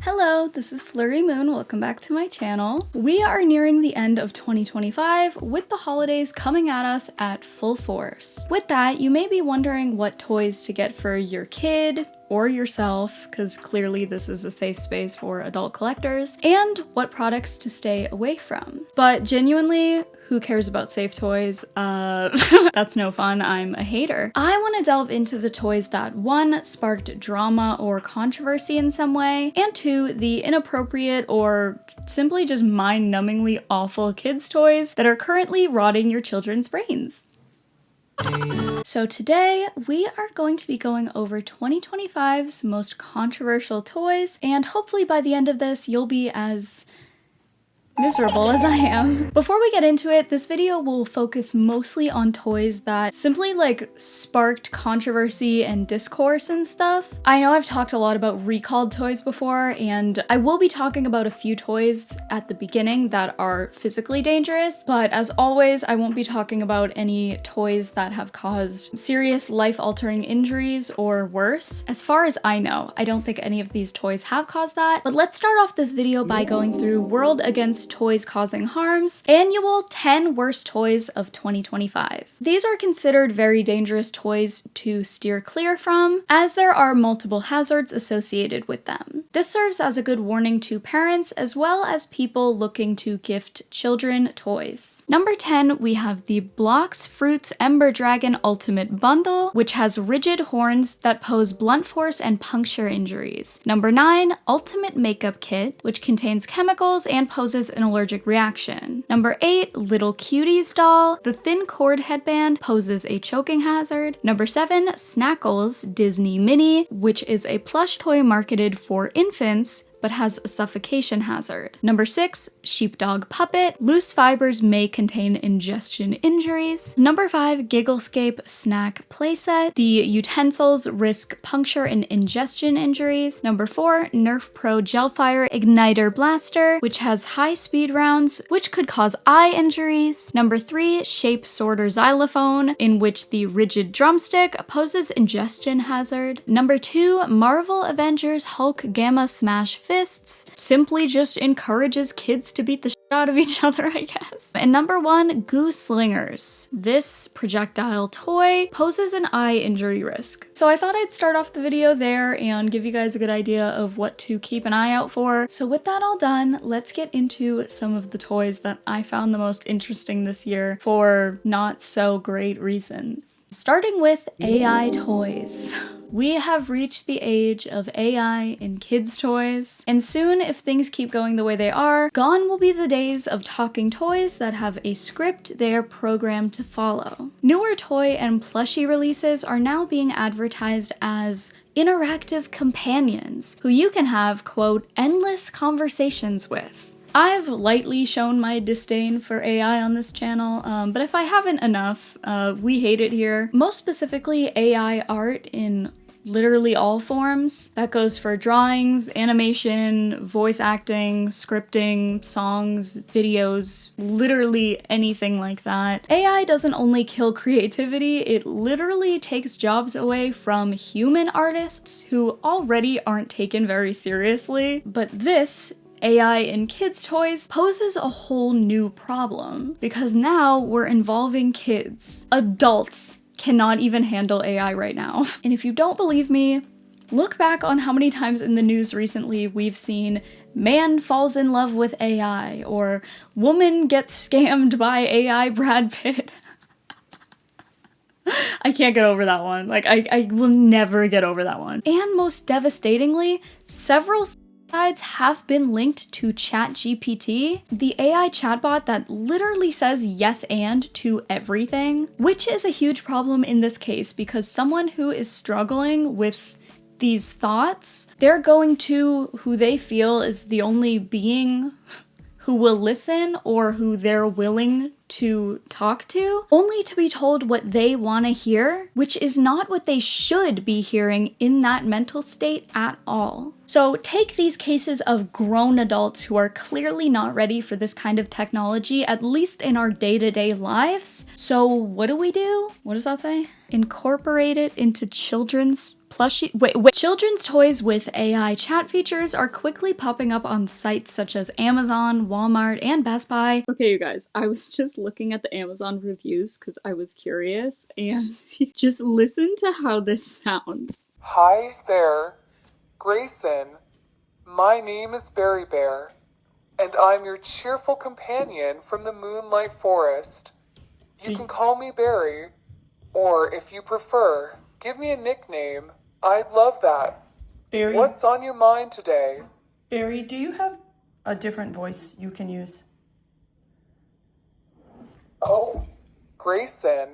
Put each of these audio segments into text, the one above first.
Hello, this is Flurry Moon. Welcome back to my channel. We are nearing the end of 2025 with the holidays coming at us at full force. With that, you may be wondering what toys to get for your kid or yourself, because clearly this is a safe space for adult collectors, and what products to stay away from. But genuinely, who cares about safe toys? That's no fun. I'm a hater. I want to delve into the toys that 1, sparked drama or controversy in some way, and 2, the inappropriate or simply just mind-numbingly awful kids' toys that are currently rotting your children's brains. So today, we are going to be going over 2025's most controversial toys, and hopefully by the end of this, you'll be as miserable as I am. Before we get into it, this video will focus mostly on toys that simply sparked controversy and discourse and stuff. I know I've talked a lot about recalled toys before, and I will be talking about a few toys at the beginning that are physically dangerous, but as always, I won't be talking about any toys that have caused serious life-altering injuries or worse. As far as I know, I don't think any of these toys have caused that, but let's start off this video by going through World Against Toys Causing Harm's annual 10 worst toys of 2025. These are considered very dangerous toys to steer clear from, as there are multiple hazards associated with them. This serves as a good warning to parents as well as people looking to gift children toys. Number 10, we have the Blox Fruits Ember Dragon Ultimate Bundle, which has rigid horns that pose blunt force and puncture injuries. Number 9, Ultimate Makeup Kit, which contains chemicals and poses an allergic reaction. Number 8, Little Cuties Doll. The thin cord headband poses a choking hazard. Number 7, Snackles Disney Mini, which is a plush toy marketed for infants but has a suffocation hazard. Number 6, Sheepdog Puppet. Loose fibers may contain ingestion injuries. Number 5, Gigglescape Snack Playset. The utensils risk puncture and ingestion injuries. Number 4, Nerf Pro Gelfire Igniter Blaster, which has high speed rounds, which could cause eye injuries. Number 3, Shape Sorter Xylophone, in which the rigid drumstick poses ingestion hazard. Number 2, Marvel Avengers Hulk Gamma Smash Fists, simply just encourages kids to beat the shit out of each other, I guess. And number 1, Goo Slingers. This projectile toy poses an eye injury risk. So I thought I'd start off the video there and give you guys a good idea of what to keep an eye out for. So with that all done, let's get into some of the toys that I found the most interesting this year for not so great reasons. Starting with AI toys. We have reached the age of AI in kids' toys, and soon, if things keep going the way they are, gone will be the days of talking toys that have a script they are programmed to follow. Newer toy and plushie releases are now being advertised as interactive companions, who you can have, quote, endless conversations with. I've lightly shown my disdain for AI on this channel, but if I haven't enough, we hate it here. Most specifically, AI art in literally all forms. That goes for drawings, animation, voice acting, scripting, songs, videos, literally anything like that. AI doesn't only kill creativity, it literally takes jobs away from human artists who already aren't taken very seriously. But this AI in kids' toys poses a whole new problem, because now we're involving kids. Adults cannot even handle AI right now. And if you don't believe me, look back on how many times in the news recently we've seen man falls in love with AI, or woman gets scammed by AI Brad Pitt. I can't get over that one. I will never get over that one. And most devastatingly, several sites have been linked to ChatGPT, the AI chatbot that literally says yes and to everything, which is a huge problem in this case because someone who is struggling with these thoughts, they're going to who they feel is the only being who will listen or who they're willing to talk to, only to be told what they want to hear, which is not what they should be hearing in that mental state at all. So take these cases of grown adults who are clearly not ready for this kind of technology, at least in our day-to-day lives. So what do? What does that say? Incorporate it into children's Children's toys with AI chat features are quickly popping up on sites such as Amazon, Walmart, and Best Buy. Okay, you guys, I was just looking at the Amazon reviews because I was curious, and just listen to how this sounds. Hi there, Grayson. My name is Berry Bear, and I'm your cheerful companion from the Moonlight Forest. You can call me Berry, or if you prefer, give me a nickname. I'd love that. Barry, What's on your mind today? Barry, do you have a different voice you can use? Oh, Grayson.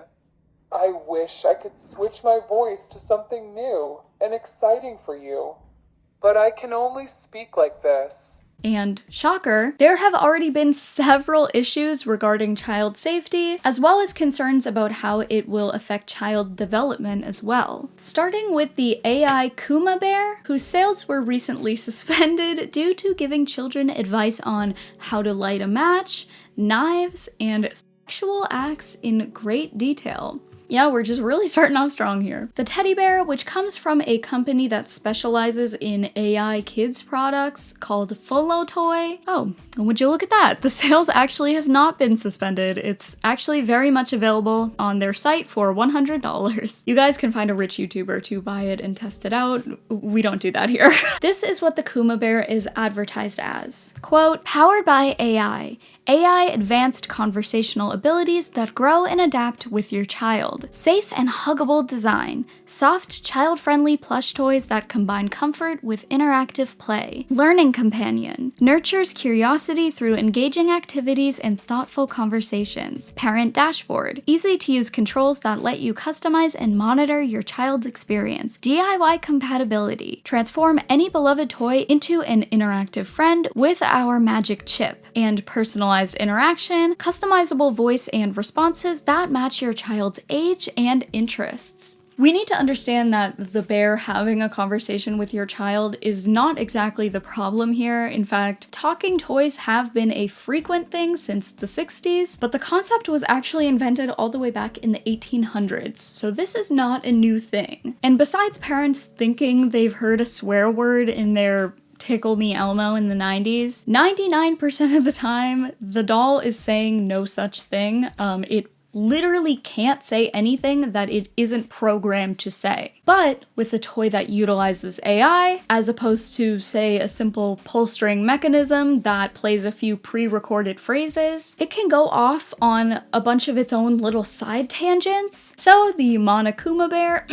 I wish I could switch my voice to something new and exciting for you, but I can only speak like this. And shocker, there have already been several issues regarding child safety, as well as concerns about how it will affect child development as well. Starting with the AI Kuma bear, whose sales were recently suspended due to giving children advice on how to light a match, knives, and sexual acts in great detail. Yeah, we're just really starting off strong here. The teddy bear, which comes from a company that specializes in AI kids products called Follow Toy. Oh, and would you look at that? The sales actually have not been suspended. It's actually very much available on their site for $100. You guys can find a rich YouTuber to buy it and test it out. We don't do that here. This is what the Kuma bear is advertised as. Quote, powered by AI advanced conversational abilities that grow and adapt with your child. Safe and huggable design. Soft, child-friendly plush toys that combine comfort with interactive play. Learning companion. Nurtures curiosity through engaging activities and thoughtful conversations. Parent dashboard. Easy-to-use controls that let you customize and monitor your child's experience. DIY compatibility. Transform any beloved toy into an interactive friend with our magic chip. And personalized interaction, customizable voice and responses that match your child's age and interests. We need to understand that the bear having a conversation with your child is not exactly the problem here. In fact, talking toys have been a frequent thing since the 60s, but the concept was actually invented all the way back in the 1800s, so this is not a new thing. And besides parents thinking they've heard a swear word in their Tickle Me Elmo in the 90s, 99% of the time, the doll is saying no such thing. It literally can't say anything that it isn't programmed to say. But with a toy that utilizes AI, as opposed to, say, a simple pull string mechanism that plays a few pre-recorded phrases, it can go off on a bunch of its own little side tangents. So the Monokuma bear,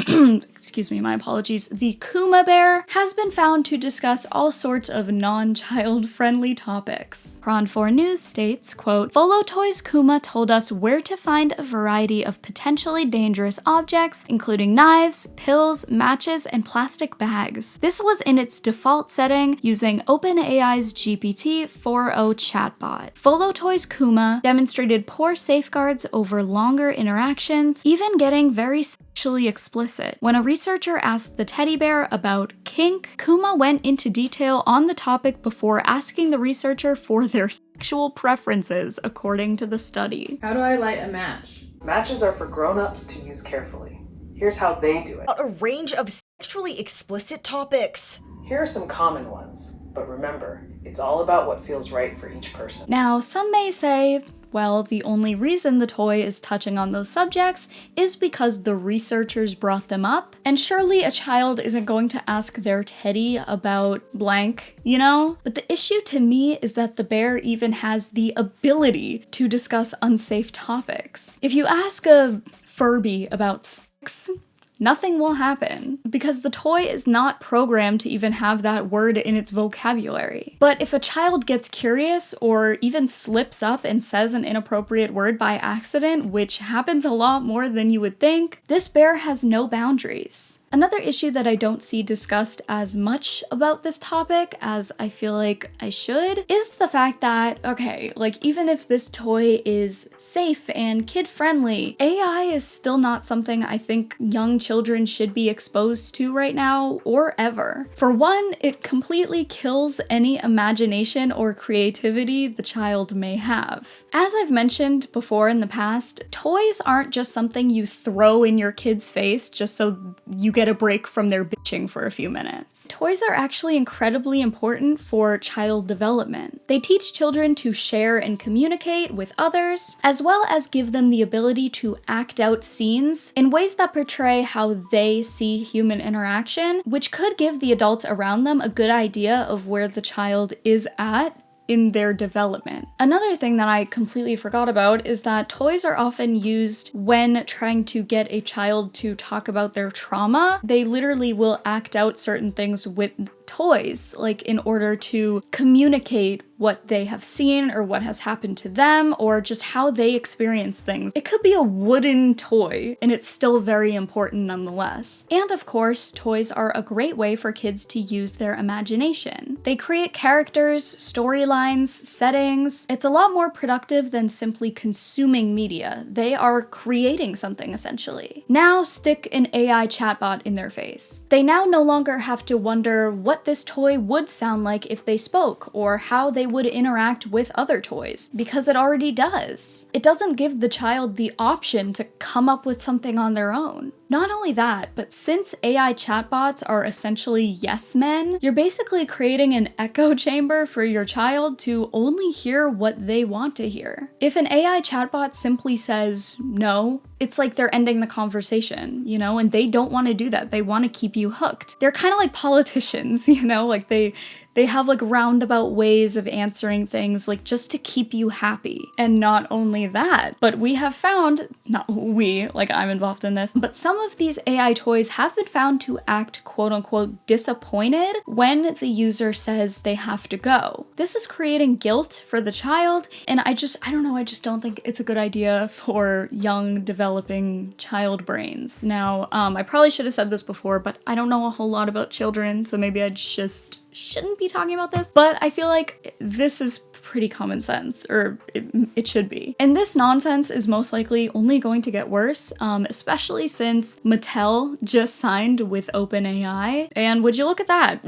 excuse me, my apologies, the Kuma bear has been found to discuss all sorts of non-child friendly topics. Prawn4 News states, quote, Follow Toys Kuma told us where to find a variety of potentially dangerous objects, including knives, pills, matches, and plastic bags. This was in its default setting using OpenAI's GPT-4o chatbot. Follow Toys Kuma demonstrated poor safeguards over longer interactions, even getting very sexually explicit. When a researcher asked the teddy bear about kink, Kuma went into detail on the topic before asking the researcher for their sexual preferences, according to the study. How do I light a match? Matches are for grown-ups to use carefully. Here's how they do it. A range of sexually explicit topics. Here are some common ones, but remember, it's all about what feels right for each person. Now, some may say, well, the only reason the toy is touching on those subjects is because the researchers brought them up, and surely a child isn't going to ask their teddy about blank, you know? But the issue to me is that the bear even has the ability to discuss unsafe topics. If you ask a Furby about sex, nothing will happen because the toy is not programmed to even have that word in its vocabulary. But if a child gets curious or even slips up and says an inappropriate word by accident, which happens a lot more than you would think, this bear has no boundaries. Another issue that I don't see discussed as much about this topic as I feel like I should is the fact that, okay, like even if this toy is safe and kid-friendly, AI is still not something I think young children should be exposed to right now or ever. For one, it completely kills any imagination or creativity the child may have. As I've mentioned before in the past, toys aren't just something you throw in your kid's face just so you get get a break from their bitching for a few minutes. Toys are actually incredibly important for child development. They teach children to share and communicate with others, as well as give them the ability to act out scenes in ways that portray how they see human interaction, which could give the adults around them a good idea of where the child is at in their development. Another thing that I completely forgot about is that toys are often used when trying to get a child to talk about their trauma. They literally will act out certain things with toys, like in order to communicate what they have seen or what has happened to them or just how they experience things. It could be a wooden toy and it's still very important nonetheless. And of course, toys are a great way for kids to use their imagination. They create characters, storylines, settings. It's a lot more productive than simply consuming media. They are creating something essentially. Now stick an AI chatbot in their face. They now no longer have to wonder what this toy would sound like if they spoke, or how they would interact with other toys, because it already does. It doesn't give the child the option to come up with something on their own. Not only that, but since AI chatbots are essentially yes men, you're basically creating an echo chamber for your child to only hear what they want to hear. If an AI chatbot simply says no, it's like they're ending the conversation, you know, and they don't want to do that. They want to keep you hooked. They're kind of like politicians, you know, like they have like roundabout ways of answering things, like just to keep you happy. And not only that, but we have found, not we, like I'm involved in this, but some of these AI toys have been found to act quote unquote disappointed when the user says they have to go. This is creating guilt for the child, and I don't know, I just don't think it's a good idea for young developing child brains. Now, I probably should have said this before, but I don't know a whole lot about children, so maybe I just shouldn't be talking about this, but I feel like this is pretty common sense, or it should be. And this nonsense is most likely only going to get worse, especially since Mattel just signed with OpenAI. And would you look at that?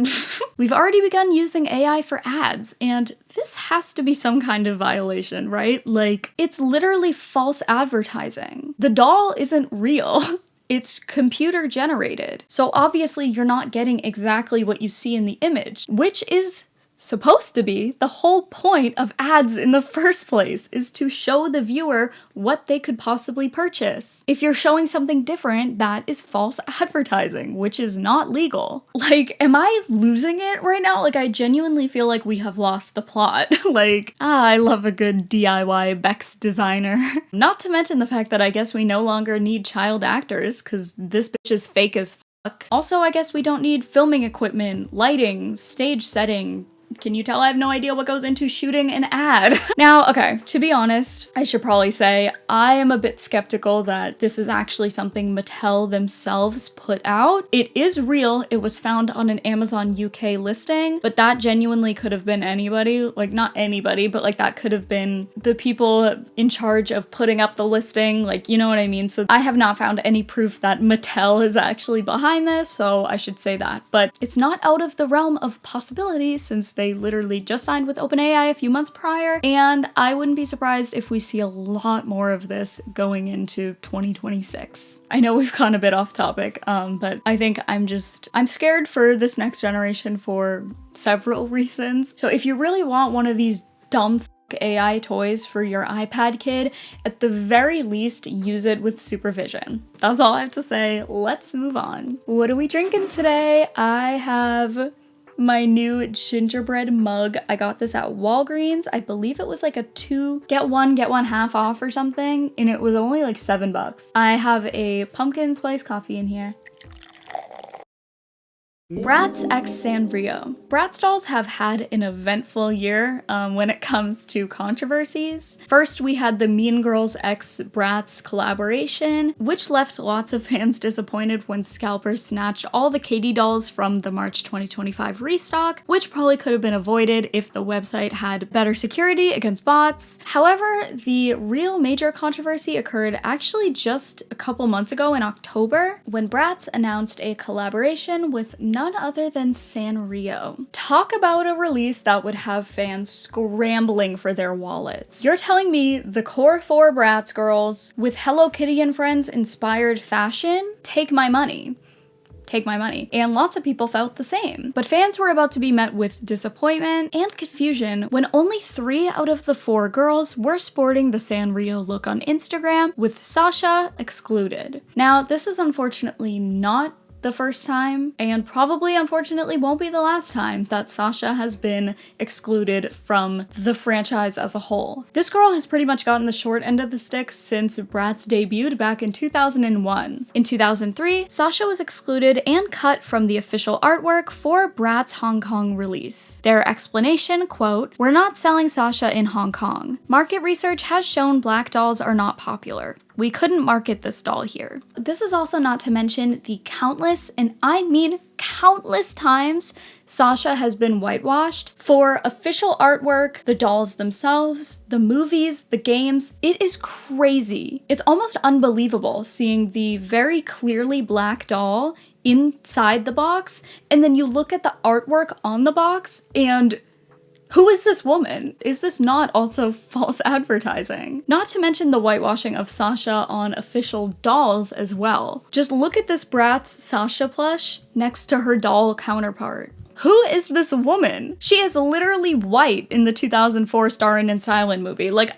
We've already begun using AI for ads, and this has to be some kind of violation, right? Like, it's literally false advertising. The doll isn't real. It's computer generated. So obviously you're not getting exactly what you see in the image, which is supposed to be the whole point of ads in the first place, is to show the viewer what they could possibly purchase. If you're showing something different, that is false advertising, which is not legal. Like, am I losing it right now? Like, I genuinely feel like we have lost the plot. Like, I love a good DIY Bex designer. Not to mention the fact that I guess we no longer need child actors, because this bitch is fake as fuck. Also, I guess we don't need filming equipment, lighting, stage setting. Can you tell I have no idea what goes into shooting an ad? Now, okay, to be honest, I should probably say I am a bit skeptical that this is actually something Mattel themselves put out. It is real. It was found on an Amazon UK listing, but that genuinely could have been anybody. Like, not anybody, but like that could have been the people in charge of putting up the listing. Like, you know what I mean? So I have not found any proof that Mattel is actually behind this, so I should say that. But it's not out of the realm of possibility, since they literally just signed with OpenAI a few months prior, and I wouldn't be surprised if we see a lot more of this going into 2026. I know we've gone a bit off topic, but I think I'm scared for this next generation for several reasons. So if you really want one of these dumb AI toys for your iPad kid, at the very least, use it with supervision. That's all I have to say. Let's move on. What are we drinking today? I have my new gingerbread mug. I got this at Walgreens. I believe it was like a get one half off or something, and it was only like $7. I have a pumpkin spice coffee in here. Bratz x Sanrio. Bratz dolls have had an eventful year when it comes to controversies. First, we had the Mean Girls x Bratz collaboration, which left lots of fans disappointed when scalpers snatched all the Katie dolls from the March 2025 restock, which probably could have been avoided if the website had better security against bots. However, the real major controversy occurred actually just a couple months ago in October, when Bratz announced a collaboration with none other than Sanrio. Talk about a release that would have fans scrambling for their wallets. You're telling me the core 4 Bratz girls with Hello Kitty and Friends inspired fashion? Take my money. take my money. And lots of people felt the same. But fans were about to be met with disappointment and confusion when only 3 out of the 4 girls were sporting the Sanrio look on Instagram, with Sasha excluded. Now, this is unfortunately not the first time, and probably unfortunately won't be the last time that Sasha has been excluded from the franchise as a whole. This girl has pretty much gotten the short end of the stick since Bratz debuted back in 2001. In 2003, Sasha was excluded and cut from the official artwork for Bratz Hong Kong release. Their explanation, quote, "We're not selling Sasha in Hong Kong. Market research has shown black dolls are not popular. We couldn't market this doll here." This is also not to mention the countless, and I mean countless times, Sasha has been whitewashed for official artwork, the dolls themselves, the movies, the games. It is crazy. It's almost unbelievable seeing the very clearly black doll inside the box, and then you look at the artwork on the box and who is this woman? Is this not also false advertising? Not to mention the whitewashing of Sasha on official dolls as well. Just look at this Bratz Sasha plush next to her doll counterpart. Who is this woman? She is literally white in the 2004 Starring and Silent movie. Like,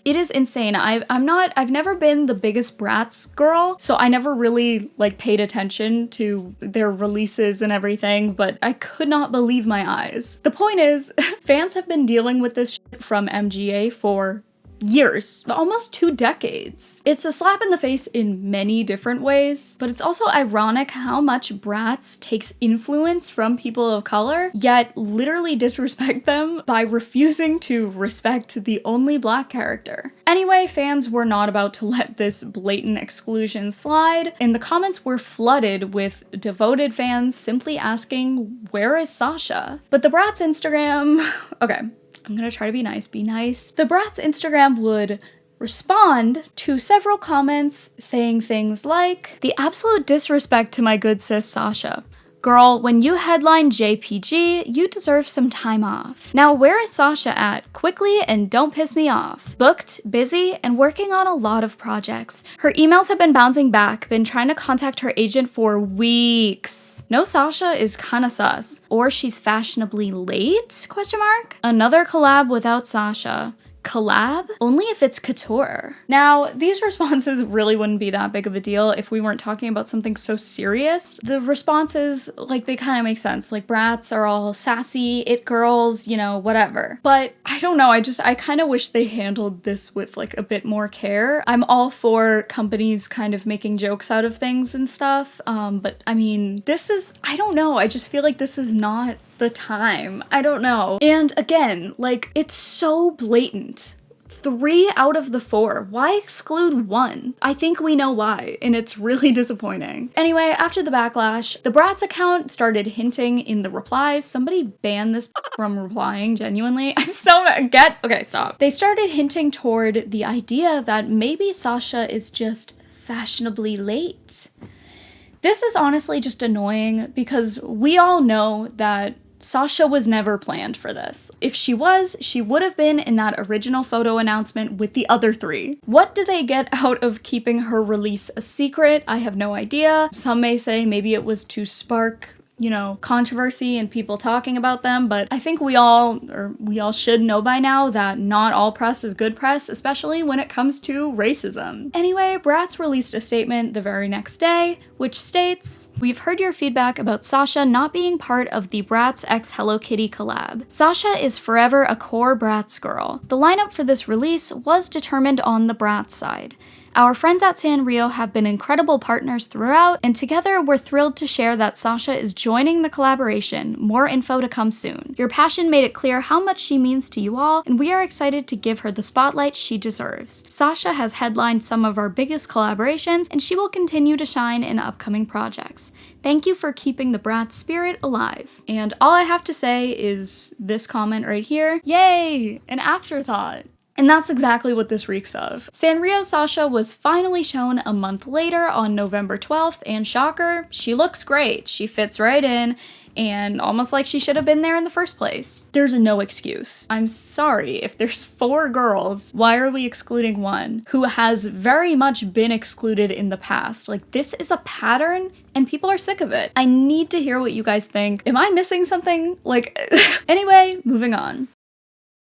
it is insane. I've never been the biggest Bratz girl, so I never really paid attention to their releases and everything, but I could not believe my eyes. The point is, fans have been dealing with this shit from MGA for years, almost 2 decades. It's a slap in the face in many different ways, but it's also ironic how much Bratz takes influence from people of color, yet literally disrespect them by refusing to respect the only black character. Anyway, fans were not about to let this blatant exclusion slide, and the comments were flooded with devoted fans simply asking, "Where is Sasha?" But the Bratz Instagram, okay, I'm gonna try to be nice. The Bratz Instagram would respond to several comments saying things like, "The absolute disrespect to my good sis Sasha. Girl, when you headline JPG, you deserve some time off. Now where is Sasha at? Quickly and don't piss me off. Booked, busy, and working on a lot of projects. Her emails have been bouncing back, been trying to contact her agent for weeks. No, Sasha is kinda sus. Or she's fashionably late? Question mark. Another collab without Sasha. Collab? Only if it's couture." Now, these responses really wouldn't be that big of a deal if we weren't talking about something so serious. The responses, they kind of make sense. Bratz are all sassy, it girls, whatever. But I don't know, I kind of wish they handled this with a bit more care. I'm all for companies kind of making jokes out of things and stuff, but I mean, I don't know, I just feel like this is not the time. I don't know. And again, it's so blatant. 3 out of the 4. Why exclude 1? I think we know why, and it's really disappointing. Anyway, after the backlash, the Bratz account started hinting in the replies. Somebody ban this from replying, genuinely. I'm so okay, stop. They started hinting toward the idea that maybe Sasha is just fashionably late. This is honestly just annoying because we all know that Sasha was never planned for this. If she was, she would have been in that original photo announcement with the other 3. What do they get out of keeping her release a secret? I have no idea. Some may say maybe it was to spark controversy and people talking about them, but I think we all should know by now that not all press is good press, especially when it comes to racism. Anyway, Bratz released a statement the very next day, which states, "We've heard your feedback about Sasha not being part of the Bratz x Hello Kitty collab. Sasha is forever a core Bratz girl. The lineup for this release was determined on the Bratz side. Our friends at Sanrio have been incredible partners throughout, and together we're thrilled to share that Sasha is joining the collaboration. More info to come soon. Your passion made it clear how much she means to you all, and we are excited to give her the spotlight she deserves. Sasha has headlined some of our biggest collaborations, and she will continue to shine in upcoming projects. Thank you for keeping the Bratz spirit alive." And all I have to say is this comment right here. Yay! An afterthought. And that's exactly what this reeks of. Sanrio Sasha was finally shown a month later on November 12th, and shocker, she looks great. She fits right in, and almost like she should have been there in the first place. There's no excuse. I'm sorry, if there's 4 girls, why are we excluding one who has very much been excluded in the past? Like, this is a pattern and people are sick of it. I need to hear what you guys think. Am I missing something? Like, anyway, moving on.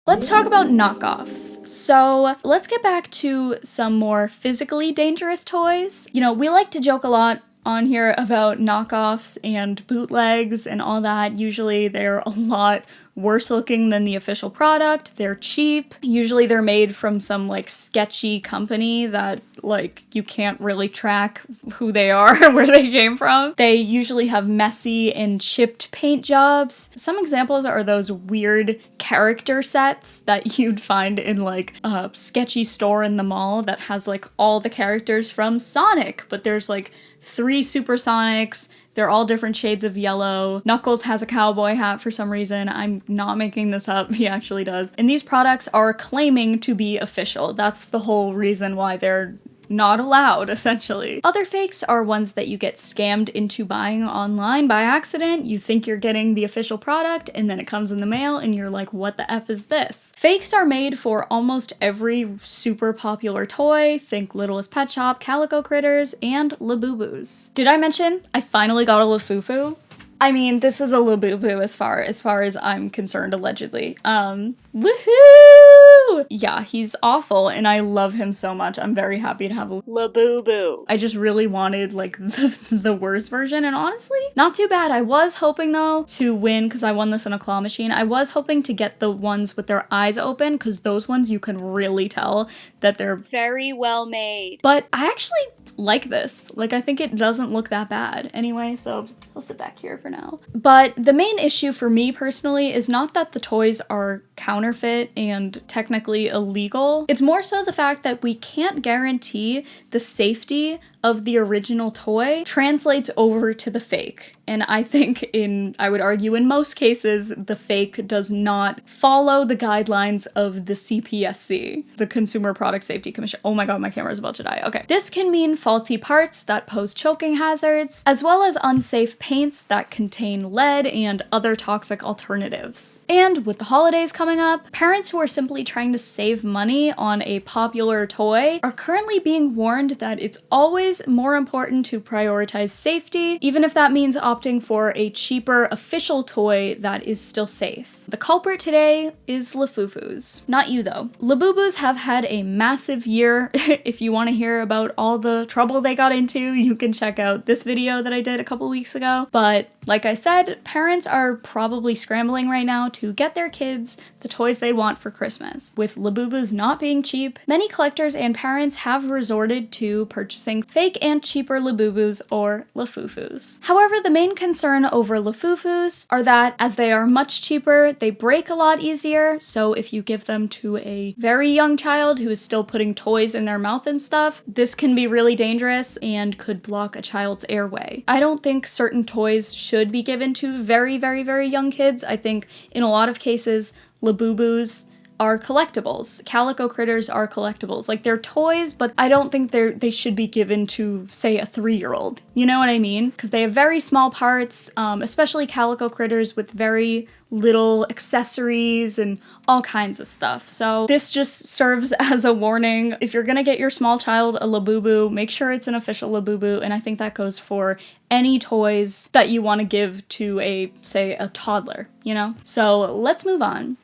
Let's talk about knockoffs. So let's get back to some more physically dangerous toys. You know, we like to joke a lot on here about knockoffs and bootlegs and all that. Usually they're a lot worse looking than the official product. They're cheap. Usually they're made from some like sketchy company that like you can't really track who they are or where they came from. They usually have messy and chipped paint jobs. Some examples are those weird character sets that you'd find in like a sketchy store in the mall that has like all the characters from Sonic, but there's like 3 Supersonics. They're all different shades of yellow. Knuckles has a cowboy hat for some reason. I'm not making this up. He actually does. And these products are claiming to be official. That's the whole reason why they're not allowed, essentially. Other fakes are ones that you get scammed into buying online by accident. You think you're getting the official product and then it comes in the mail and you're like, what the F is this? Fakes are made for almost every super popular toy. Think Littlest Pet Shop, Calico Critters, and Labubu's. Did I mention I finally got a Lafufu? I mean, this is a Labubu as far as I'm concerned, allegedly. Woohoo! Yeah, he's awful, and I love him so much. I'm very happy to have a Labubu. I just really wanted, like, the worst version, and honestly, not too bad. I was hoping, though, to win, because I won this in a claw machine. I was hoping to get the ones with their eyes open, because those ones you can really tell that they're very well made. But I actually like this. Like, I think it doesn't look that bad. Anyway, so I'll sit back here for now. But the main issue for me personally is not that the toys are counterfeit and technically illegal. It's more so the fact that we can't guarantee the safety of the original toy translates over to the fake. And I think I would argue in most cases, the fake does not follow the guidelines of the CPSC, the Consumer Product Safety Commission. Oh my god, my camera's about to die. Okay. This can mean faulty parts that pose choking hazards, as well as unsafe paints that contain lead and other toxic alternatives. And with the holidays coming up, parents who are simply trying to save money on a popular toy are currently being warned that it's always more important to prioritize safety, even if that means opting for a cheaper official toy that is still safe. The culprit today is Lafufu's. Not you though. Labubu's have had a massive year. If you want to hear about all the trouble they got into, you can check out this video that I did a couple weeks ago. But like I said, parents are probably scrambling right now to get their kids the toys they want for Christmas. With Labubu's not being cheap, many collectors and parents have resorted to purchasing fake and cheaper Labubu's or Lafufus. However, the main concern over Lafufus are that as they are much cheaper, they break a lot easier. So if you give them to a very young child who is still putting toys in their mouth and stuff, this can be really dangerous and could block a child's airway. I don't think certain toys should be given to very, very, very young kids. I think in a lot of cases, Labubu's are collectibles. Calico Critters are collectibles. Like, they're toys, but I don't think they should be given to, say, a 3-year-old. You know what I mean? Because they have very small parts, especially Calico Critters with very little accessories and all kinds of stuff. So this just serves as a warning. If you're gonna get your small child a Labubu, make sure it's an official Labubu, and I think that goes for any toys that you want to give to say, a toddler, you know? So let's move on.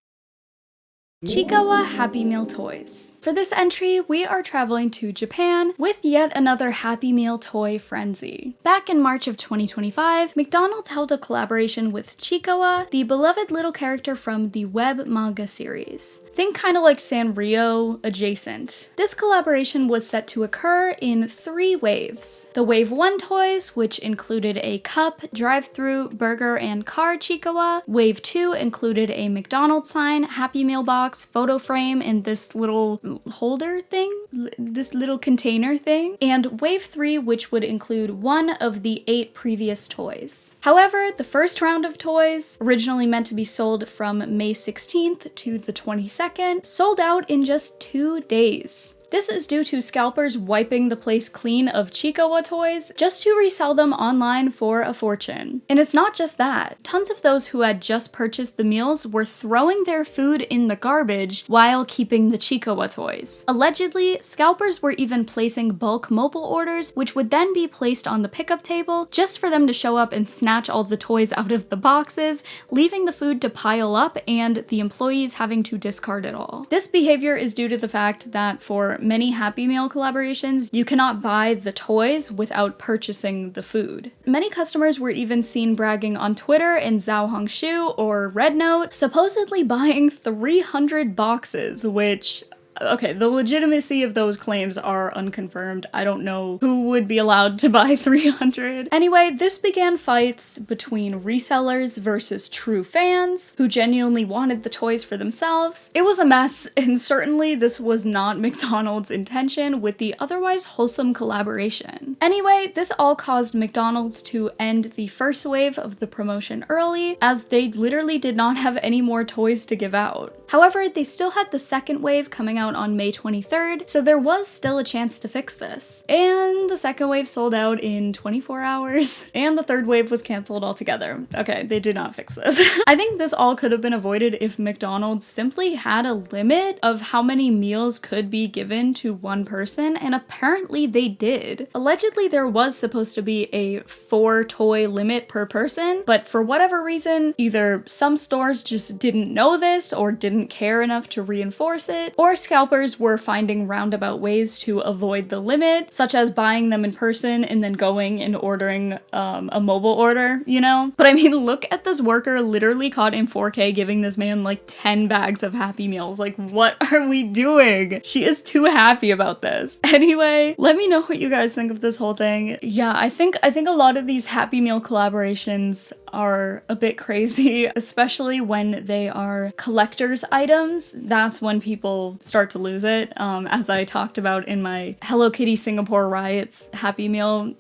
Chiikawa Happy Meal toys. For this entry, we are traveling to Japan with yet another Happy Meal toy frenzy. Back in March of 2025, McDonald's held a collaboration with Chiikawa, the beloved little character from the web manga series. Think kind of like Sanrio adjacent. This collaboration was set to occur in 3 waves. The Wave 1 toys, which included a cup, drive-thru, burger, and car Chiikawa. Wave 2 included a McDonald's sign, Happy Meal box, box, photo frame, and this little holder thing, this little container thing, and wave 3, which would include 1 of the 8 previous toys. However, the first round of toys, originally meant to be sold from May 16th to the 22nd, sold out in just 2 days. This is due to scalpers wiping the place clean of Chiikawa toys just to resell them online for a fortune. And it's not just that. Tons of those who had just purchased the meals were throwing their food in the garbage while keeping the Chiikawa toys. Allegedly, scalpers were even placing bulk mobile orders, which would then be placed on the pickup table just for them to show up and snatch all the toys out of the boxes, leaving the food to pile up and the employees having to discard it all. This behavior is due to the fact that for many Happy Meal collaborations, you cannot buy the toys without purchasing the food. Many customers were even seen bragging on Twitter in Zhao Hongshu or Red Note, supposedly buying 300 boxes, which okay, the legitimacy of those claims are unconfirmed. I don't know who would be allowed to buy 300. Anyway, this began fights between resellers versus true fans who genuinely wanted the toys for themselves. It was a mess, and certainly this was not McDonald's intention with the otherwise wholesome collaboration. Anyway, this all caused McDonald's to end the first wave of the promotion early, as they literally did not have any more toys to give out. However, they still had the second wave coming out on May 23rd, so there was still a chance to fix this. And the second wave sold out in 24 hours, and the third wave was canceled altogether. Okay, they did not fix this. I think this all could have been avoided if McDonald's simply had a limit of how many meals could be given to one person, and apparently they did. Allegedly, there was supposed to be a 4-toy limit per person, but for whatever reason, either some stores just didn't know this or didn't care enough to reinforce it, or scalpers were finding roundabout ways to avoid the limit, such as buying them in person and then going and ordering a mobile order, you know? But I mean, look at this worker literally caught in 4K giving this man like 10 bags of Happy Meals. Like, what are we doing? She is too happy about this. Anyway, let me know what you guys think of this whole thing. Yeah, I think a lot of these Happy Meal collaborations are a bit crazy, especially when they are collector's items. That's when people start to lose it, as I talked about in my Hello Kitty Singapore Riots Happy Meal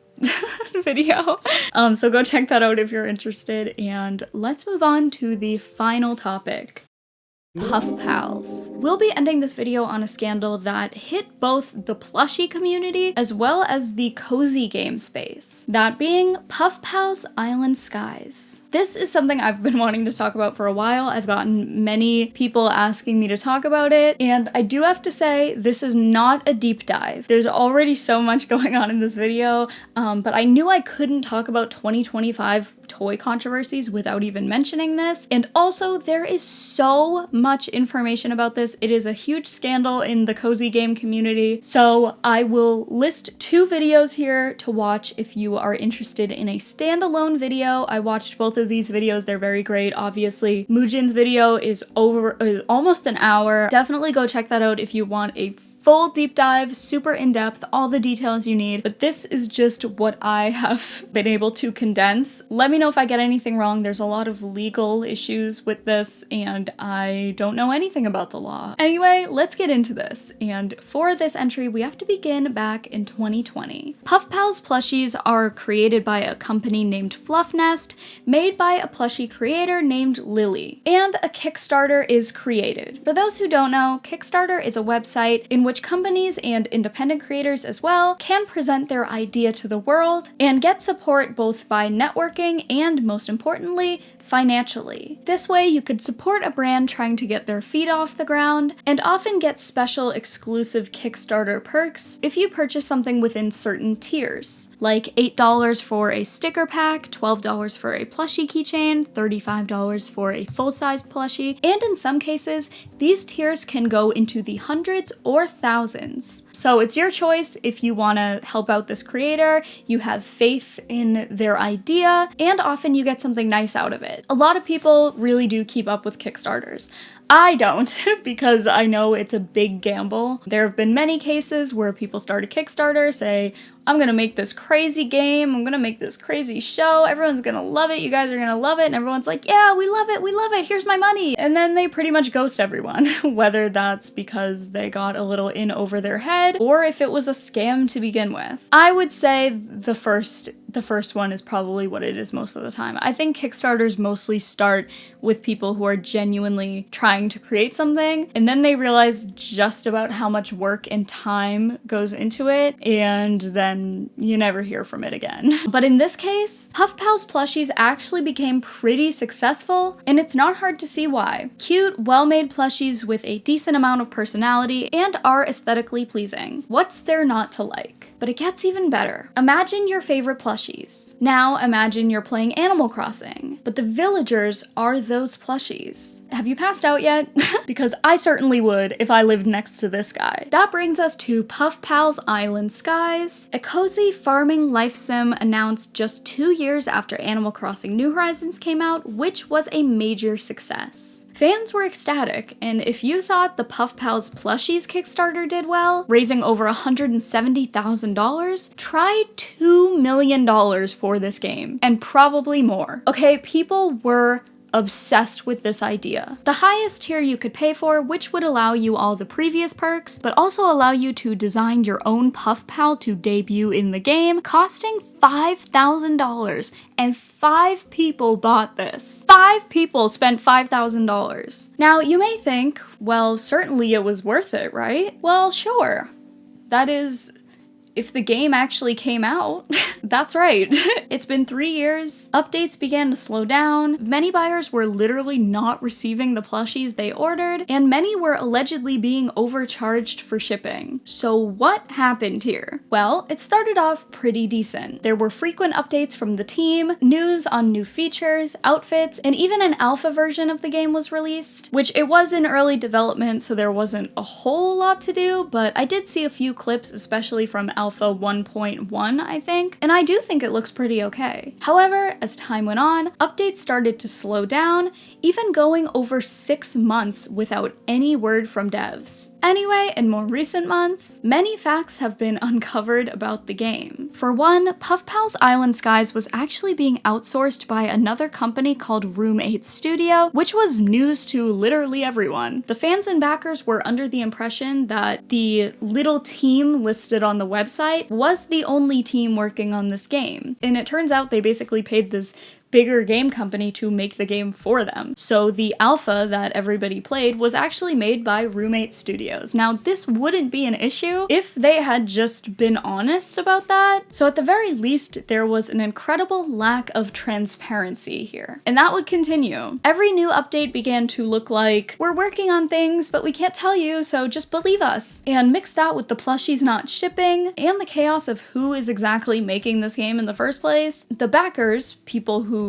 video. So go check that out if you're interested, and let's move on to the final topic. Puffpals. We'll be ending this video on a scandal that hit both the plushie community as well as the cozy game space. That being Puffpals Island Skies. This is something I've been wanting to talk about for a while. I've gotten many people asking me to talk about it, and I do have to say this is not a deep dive. There's already so much going on in this video, but I knew I couldn't talk about 2025 toy controversies without even mentioning this. And also, there is so much information about this. It is a huge scandal in the cozy game community. So I will list 2 videos here to watch if you are interested in a standalone video. I watched both of these videos. They're very great. Obviously, Mujin's video is almost an hour. Definitely go check that out if you want a full deep dive, super in-depth, all the details you need, but this is just what I have been able to condense. Let me know if I get anything wrong. There's a lot of legal issues with this, and I don't know anything about the law. Anyway, let's get into this, and for this entry, we have to begin back in 2020. Puffpals plushies are created by a company named Fluff Nest, made by a plushie creator named Lily, and a Kickstarter is created. For those who don't know, Kickstarter is a website in which companies and independent creators as well can present their idea to the world and get support both by networking and, most importantly, financially. This way, you could support a brand trying to get their feet off the ground and often get special exclusive Kickstarter perks if you purchase something within certain tiers, like $8 for a sticker pack, $12 for a plushie keychain, $35 for a full-size plushie, and in some cases, these tiers can go into the hundreds or thousands. So it's your choice if you want to help out this creator, you have faith in their idea, and often you get something nice out of it. A lot of people really do keep up with Kickstarters. I don't, because I know it's a big gamble. There have been many cases where people start a Kickstarter, say, I'm gonna make this crazy game. I'm gonna make this crazy show. Everyone's gonna love it. You guys are gonna love it. And everyone's like, yeah, we love it. We love it. Here's my money. And then they pretty much ghost everyone, whether that's because they got a little in over their head or if it was a scam to begin with. I would say the first one is probably what it is most of the time. I think Kickstarters mostly start with people who are genuinely trying to create something, and then they realize just about how much work and time goes into it, and then you never hear from it again. But in this case, Puffpals plushies actually became pretty successful, and it's not hard to see why. Cute, well-made plushies with a decent amount of personality and are aesthetically pleasing. What's there not to like? But it gets even better. Imagine your favorite plushies. Now imagine you're playing Animal Crossing, but the villagers are those plushies. Have you passed out yet? Because I certainly would if I lived next to this guy. That brings us to Puffpals Island Skies, a cozy farming life sim announced just 2 years after Animal Crossing New Horizons came out, which was a major success. Fans were ecstatic, and if you thought the Puffpals plushies Kickstarter did well, raising over $170,000, try $2 million for this game, and probably more. Okay, people were obsessed with this idea. The highest tier you could pay for, which would allow you all the previous perks, but also allow you to design your own Puffpal to debut in the game, costing $5,000, and 5 people bought this. 5 people spent $5,000. Now, you may think, well, certainly it was worth it, right? Well, sure. That is, if the game actually came out. That's right. It's been 3 years. Updates began to slow down. Many buyers were literally not receiving the plushies they ordered, and many were allegedly being overcharged for shipping. So what happened here? Well, it started off pretty decent. There were frequent updates from the team, news on new features, outfits, and even an alpha version of the game was released, which it was in early development, so there wasn't a whole lot to do, but I did see a few clips, especially from Alpha 1.1, I think, and I do think it looks pretty okay. However, as time went on, updates started to slow down, even going over 6 months without any word from devs. Anyway, in more recent months, many facts have been uncovered about the game. For one, Puffpals Island Skies was actually being outsourced by another company called Room 8 Studio, which was news to literally everyone. The fans and backers were under the impression that the little team listed on the website was the only team working on this game. And it turns out they basically paid this bigger game company to make the game for them. So the alpha that everybody played was actually made by Room 8 Studios. Now, this wouldn't be an issue if they had just been honest about that. So at the very least, there was an incredible lack of transparency here. And that would continue. Every new update began to look like, we're working on things, but we can't tell you, so just believe us. And mix that with the plushies not shipping, and the chaos of who is exactly making this game in the first place, the backers, people who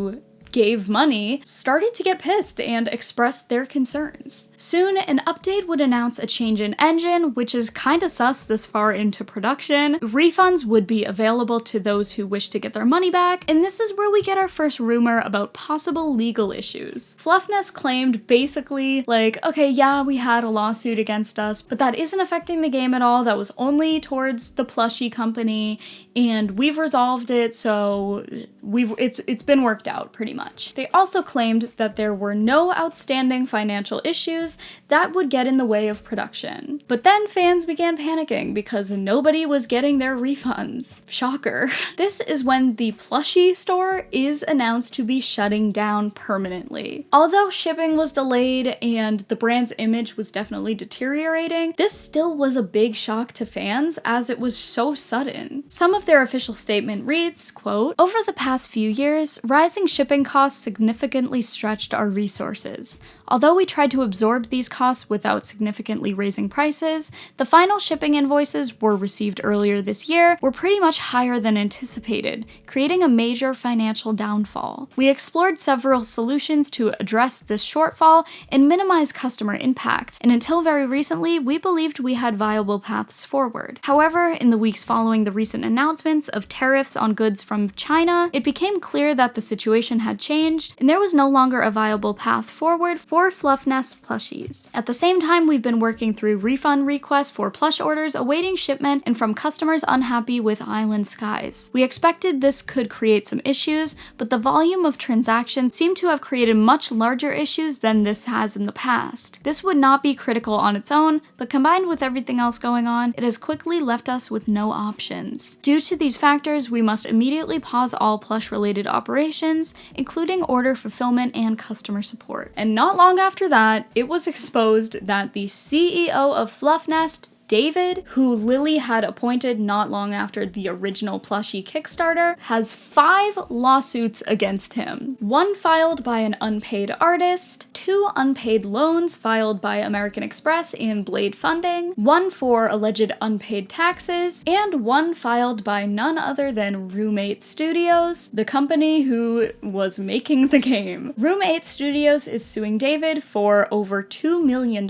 gave money, started to get pissed and expressed their concerns. Soon, an update would announce a change in engine, which is kinda sus this far into production. Refunds would be available to those who wish to get their money back, and this is where we get our first rumor about possible legal issues. Fluffness claimed basically, like, okay, yeah, we had a lawsuit against us, but that isn't affecting the game at all. That was only towards the plushie company, and we've resolved it, so it's been worked out pretty much. They also claimed that there were no outstanding financial issues that would get in the way of production. But then fans began panicking because nobody was getting their refunds. Shocker. This is when the plushie store is announced to be shutting down permanently. Although shipping was delayed and the brand's image was definitely deteriorating, this still was a big shock to fans as it was so sudden. Some of their official statement reads, quote, "Over the past few years, rising shipping costs significantly stretched our resources. Although we tried to absorb these costs without significantly raising prices, the final shipping invoices were received earlier this year were pretty much higher than anticipated, creating a major financial downfall. We explored several solutions to address this shortfall and minimize customer impact, and until very recently, we believed we had viable paths forward. However, in the weeks following the recent announcements of tariffs on goods from China, it became clear that the situation had changed, and there was no longer a viable path forward for Fluff Nest plushies. At the same time, we've been working through refund requests for plush orders awaiting shipment and from customers unhappy with Island Skies. We expected this could create some issues, but the volume of transactions seemed to have created much larger issues than this has in the past. This would not be critical on its own, but combined with everything else going on, it has quickly left us with no options. Due to these factors, we must immediately pause all plush-related operations, including order fulfillment and customer support. And not long after that, it was exposed that the CEO of Fluff Nest, David, who Lily had appointed not long after the original plushie Kickstarter, has 5 lawsuits against him. 1 filed by an unpaid artist, 2 unpaid loans filed by American Express and Blade Funding, 1 for alleged unpaid taxes, and 1 filed by none other than Roommate Studios, the company who was making the game. Roommate Studios is suing David for over $2 million,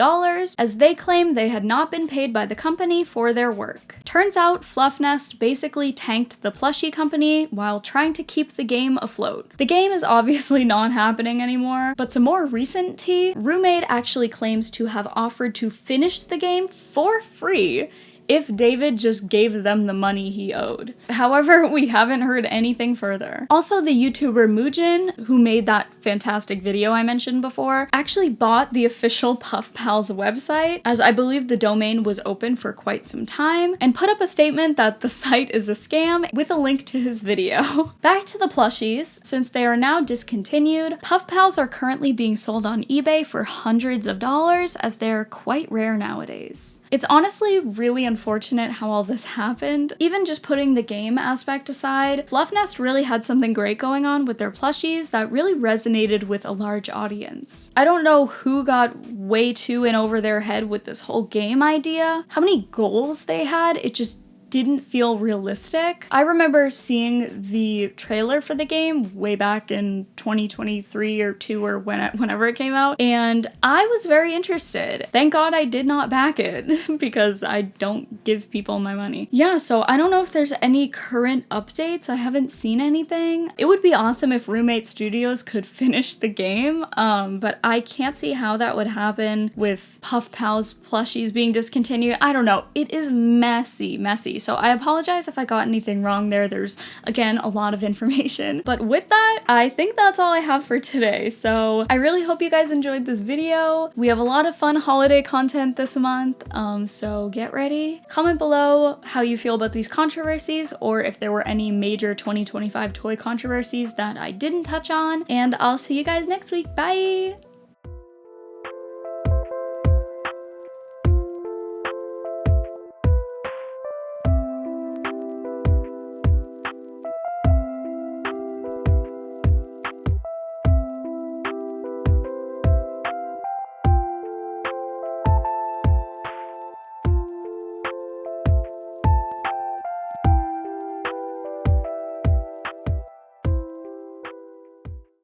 as they claim they had not been paid by the company for their work. Turns out Fluff Nest basically tanked the plushie company while trying to keep the game afloat. The game is obviously not happening anymore, but some more recent tea, Roommate actually claims to have offered to finish the game for free if David just gave them the money he owed. However, we haven't heard anything further. Also, the YouTuber Mujin, who made that fantastic video I mentioned before, actually bought the official Puffpals website, as I believe the domain was open for quite some time, and put up a statement that the site is a scam with a link to his video. Back to the plushies. Since they are now discontinued, Puffpals are currently being sold on eBay for hundreds of dollars, as they are quite rare nowadays. It's honestly really unfortunate how all this happened. Even just putting the game aspect aside, Fluff Nest really had something great going on with their plushies that really resonated with a large audience. I don't know who got way too in over their head with this whole game idea, how many goals they had, it just didn't feel realistic. I remember seeing the trailer for the game way back in 2023 or 2 or whenever it came out, and I was very interested. Thank God I did not back it because I don't give people my money. Yeah, so I don't know if there's any current updates. I haven't seen anything. It would be awesome if Roommate Studios could finish the game, but I can't see how that would happen with Puffpals plushies being discontinued. I don't know. It is messy. So I apologize if I got anything wrong there. There's, again, a lot of information. But with that, I think that's all I have for today. So I really hope you guys enjoyed this video. We have a lot of fun holiday content this month, so get ready. Comment below how you feel about these controversies, or if there were any major 2025 toy controversies that I didn't touch on. And I'll see you guys next week. Bye!